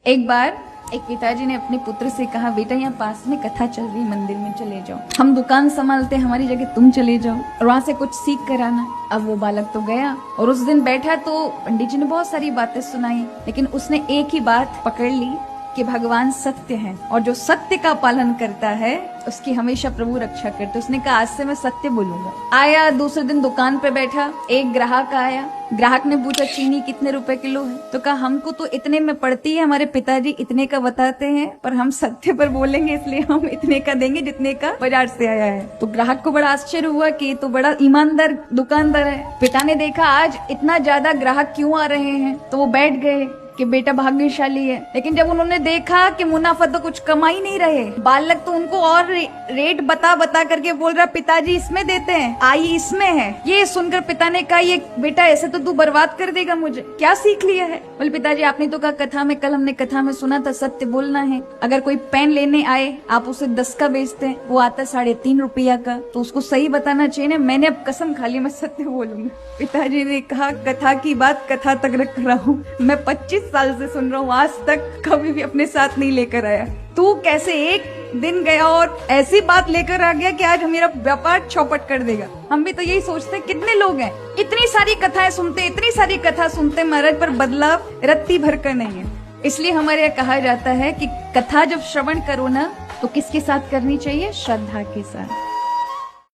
एक बार एक पिताजी ने अपने पुत्र से कहा, बेटा यहाँ पास में कथा चल रही, मंदिर में चले जाओ, हम दुकान संभालते, हमारी जगह तुम चले जाओ और वहां से कुछ सीख कर आना। अब वो बालक तो गया और उस दिन बैठा तो पंडित जी ने बहुत सारी बातें सुनाई, लेकिन उसने एक ही बात पकड़ ली कि भगवान सत्य है और जो सत्य का पालन करता है उसकी हमेशा प्रभु रक्षा करते। उसने कहा आज से मैं सत्य बोलूंगा। आया दूसरे दिन दुकान पे बैठा, एक ग्राहक आया, ग्राहक ने पूछा चीनी कितने रुपए किलो है, तो कहा हमको तो इतने में पड़ती है, हमारे पिताजी इतने का बताते हैं, पर हम सत्य पर बोलेंगे इसलिए हम इतने का देंगे जितने का बाजार से आया है। तो ग्राहक को बड़ा आश्चर्य हुआ कि तो बड़ा ईमानदार दुकानदार है। पिता ने देखा आज इतना ज्यादा ग्राहक क्यों आ रहे हैं, तो वो बैठ गए कि बेटा भाग्यशाली है। लेकिन जब उन्होंने देखा कि मुनाफा तो कुछ कमा ही नहीं रहे, बालक तो उनको और रेट बता बता करके बोल रहा पिताजी इसमें देते हैं, आई इसमें है। ये सुनकर पिता ने कहा, ये बेटा ऐसे तो तू बर्बाद कर देगा मुझे, क्या सीख लिया है? बोले पिताजी आपने तो कहा कथा में, कल हमने कथा में सुना था सत्य बोलना है। अगर कोई पेन लेने आए, आप उसे 10 का बेचते हैं, वो आता 3.5 रुपया का, तो उसको सही बताना चाहिए ना। मैंने अब कसम खा ली मैं सत्य बोलूंगा। पिताजी ने कहा कथा की बात कथा तक रख रहा हूँ, मैं 25 साल से सुन रहा हूँ, आज तक कभी भी अपने साथ नहीं लेकर आया। तू कैसे एक दिन गया और ऐसी बात लेकर आ गया कि आज मेरा व्यापार चौपट कर देगा। हम भी तो यही सोचते हैं, कितने लोग हैं इतनी सारी कथाएं सुनते, इतनी सारी कथा सुनते महाराज, पर बदलाव रत्ती भर कर नहीं है। इसलिए हमारे यहाँ कहा जाता है कि कथा जब श्रवण करो ना, तो किसके साथ करनी चाहिए? श्रद्धा के साथ।